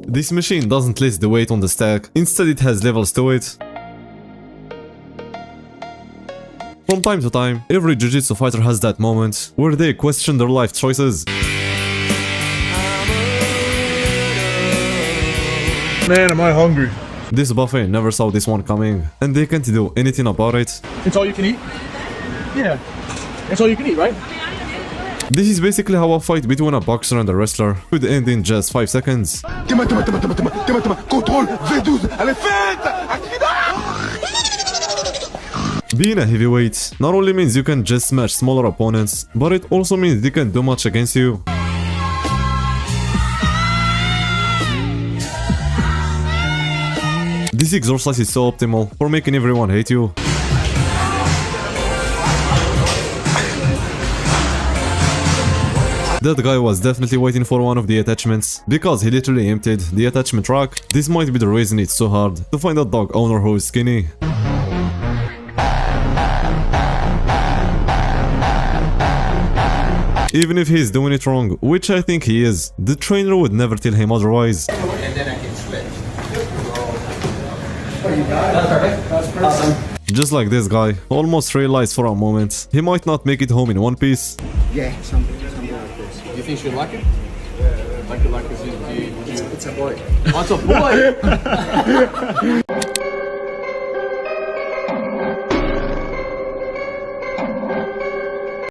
This machine doesn't list the weight on the stack, instead it has levels to it. From time to time, every jiu-jitsu fighter has that moment where they question their life choices. Man, am I hungry. This buffet never saw this one coming, and they can't do anything about it. It's all you can eat? Yeah. It's all you can eat, right? This is basically how a fight between a boxer and a wrestler could end in just 5 seconds. Being a heavyweight not only means you can just smash smaller opponents, but it also means they can do much against you. This exercise is so optimal for making everyone hate you. That guy was definitely waiting for one of the attachments, because he literally emptied the attachment rack. This might be the reason it's so hard to find a dog owner who is skinny. Even if he's doing it wrong, which I think he is, the trainer would never tell him otherwise. And then I can switch. That's perfect. That's perfect. Awesome. Just like this guy, almost realized for a moment he might not make it home in one piece. Yeah, something like this. You think she'd like it? Like it like this? It's a boy. Oh, it's a boy!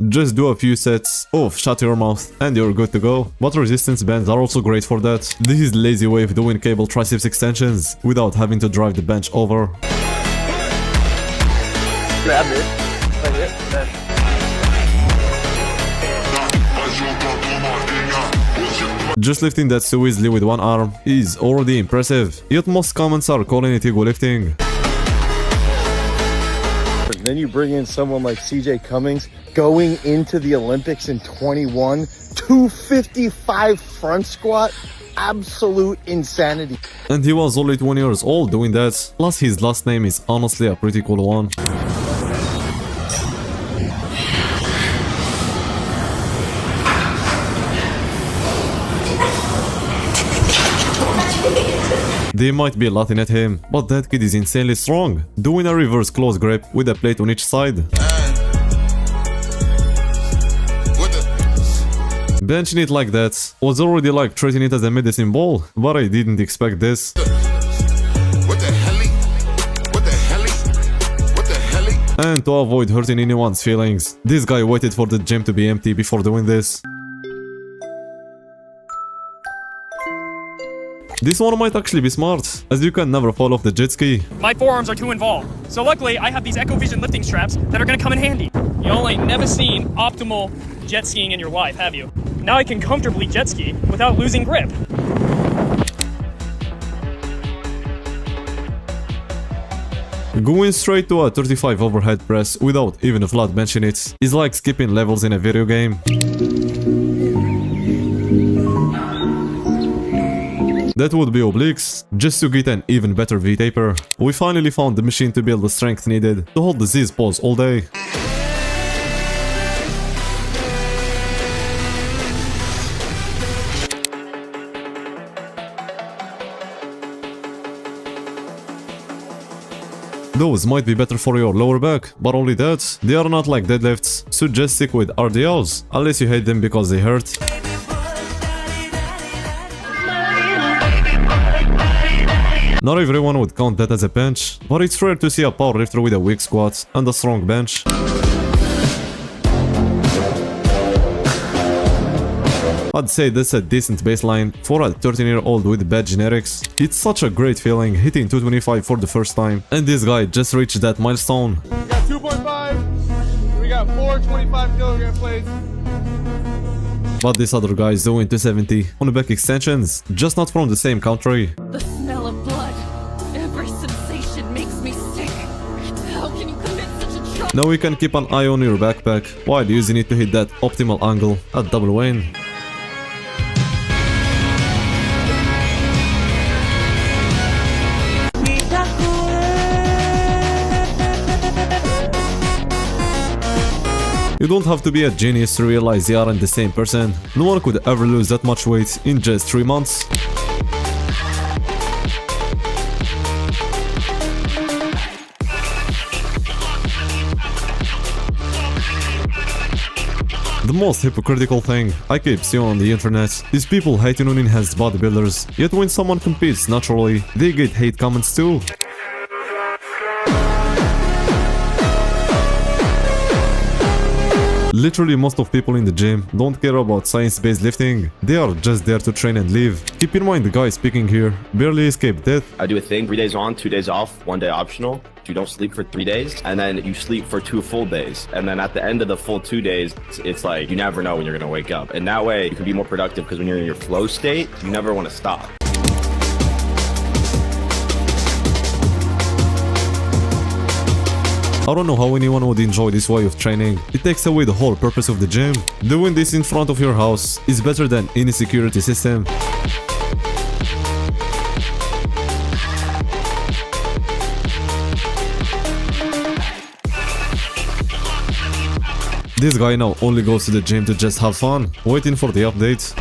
Just do a few sets of shut your mouth and you're good to go. But resistance bands are also great for that. This is lazy way of doing cable triceps extensions without having to drive the bench over. Grab it. Like it. Just lifting that so easily with one arm is already impressive, yet most comments are calling it ego lifting. Then you bring in someone like CJ Cummings going into the Olympics in 21, 255 front squat, absolute insanity. And he was only 20 years old doing that, plus his last name is honestly a pretty cool one. They might be laughing at him, but that kid is insanely strong, doing a reverse close grip with a plate on each side. Benching it like that was already like treating it as a medicine ball, but I didn't expect this. And to avoid hurting anyone's feelings, this guy waited for the gym to be empty before doing this. This one might actually be smart, as you can never fall off the jet ski. My forearms are too involved, so luckily I have these EchoVision lifting straps that are gonna come in handy. Y'all ain't never seen optimal jet skiing in your life, have you? Now I can comfortably jet ski without losing grip. Going straight to a 35 overhead press without even flat benching it is like skipping levels in a video game. That would be obliques, just to get an even better V-taper. We finally found the machine to build the strength needed to hold the Z pose all day. Those might be better for your lower back, but only that, they are not like deadlifts, so just stick with RDLs, unless you hate them because they hurt. Not everyone would count that as a bench, but it's rare to see a powerlifter with a weak squat and a strong bench. I'd say that's a decent baseline for a 13-year-old with bad genetics. It's such a great feeling hitting 225 for the first time, and this guy just reached that milestone. We got 2.5, we got 4 25-kilogram plates. But this other guy is doing 270 on back extensions, just not from the same country. The smell of blood. Every sensation makes me sick. How can you commit such a trouble? Now you can keep an eye on your backpack while using it to hit that optimal angle at double Wayne. You don't have to be a genius to realize they aren't the same person. No one could ever lose that much weight in just 3 months. most hypocritical thing I keep seeing on the internet is people hating on enhanced bodybuilders, yet when someone competes naturally, they get hate comments too. Literally most of people in the gym don't care about science-based lifting, they are just there to train and live. Keep in mind the guy speaking here barely escaped death. I do a thing, 3 days on, 2 days off, 1 day optional. You don't sleep for 3 days, and then you sleep for 2 full days. And then at the end of the full 2 days, it's like you never know when you're gonna wake up. And that way you can be more productive because when you're in your flow state, you never wanna stop. I don't know how anyone would enjoy this way of training. It takes away the whole purpose of the gym. Doing this in front of your house is better than any security system. This guy now only goes to the gym to just have fun, waiting for the update.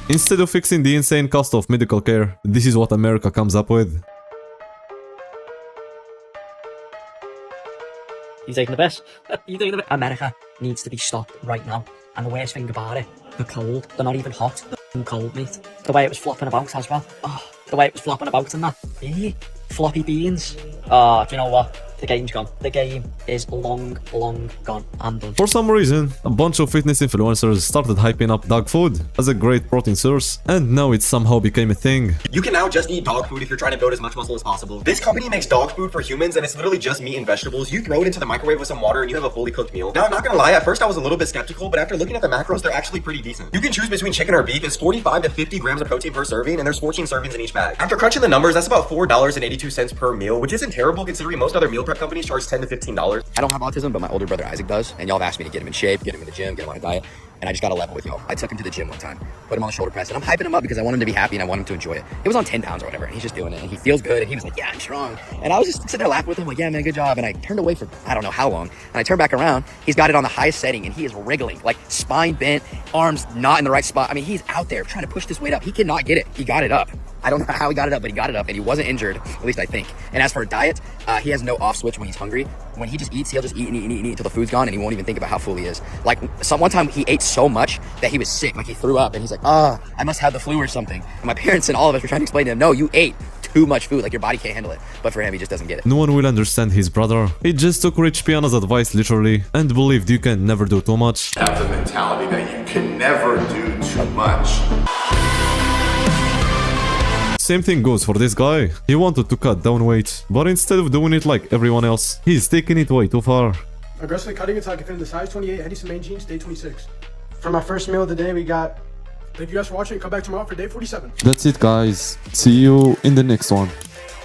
Instead of fixing the insane cost of medical care, this is what America comes up with. You taking the piss? You taking the piss? America needs to be stopped right now. And the worst thing about it, they're cold. They're not even hot. They're cold, mate. The way it was flopping about as well. Oh, the way it was flopping about and that. Floppy beans. Oh, do you know what? The game's gone. The game is long gone. I'm done. For some reason, a bunch of fitness influencers started hyping up dog food as a great protein source, and now it somehow became a thing. You can now just eat dog food if you're trying to build as much muscle as possible. This company makes dog food for humans, and it's literally just meat and vegetables. You throw it into the microwave with some water and you have a fully cooked meal. Now, I'm not gonna lie, at first I was a little bit skeptical, but after looking at the macros, they're actually pretty decent. You can choose between chicken or beef. It's 45 to 50 grams of protein per serving, and there's 14 servings in each bag. After crunching the numbers, that's about $4.82 per meal, which isn't terrible considering most other meal prep companies charge $10 to $15. I don't have autism, but my older brother Isaac does, and y'all have asked me to get him in shape, get him in the gym, get him on a diet, and I just got to level with y'all. I took him to the gym one time, put him on the shoulder press, and I'm hyping him up because I want him to be happy and I want him to enjoy it. It was on 10 pounds or whatever, and he's just doing it, and he feels good, and he was like, yeah, I'm strong. And I was just sitting there laughing with him, like, yeah, man, good job. And I turned away for I don't know how long, and I turned back around, he's got it on the highest setting, and he is wriggling, like spine bent, arms not in the right spot. I mean, he's out there trying to push this weight up. He cannot get it. He got it up. I don't know how he got it up, but he got it up, and he wasn't injured, at least I think. And as for a diet, he has no off switch when he's hungry. When he just eats, he'll just eat and eat and eat and eat until the food's gone, and he won't even think about how full he is. Like, one time he ate so much that he was sick, like he threw up, and he's like, I must have the flu or something. And my parents and all of us were trying to explain to him, no, you ate too much food, like your body can't handle it. But for him, he just doesn't get it. No one will understand his brother. He just took Rich Piana's advice literally and believed you can never do too much. Have the mentality that you can never do too much. Same thing goes for this guy. He wanted to cut down weight, but instead of doing it like everyone else, he's taking it way too far. Aggressively cutting it so I can fit in the size 28, heading some main jeans, day 26. For my first meal of the day, we got... Thank you guys for watching. Come back tomorrow for day 47. That's it, guys. See you in the next one.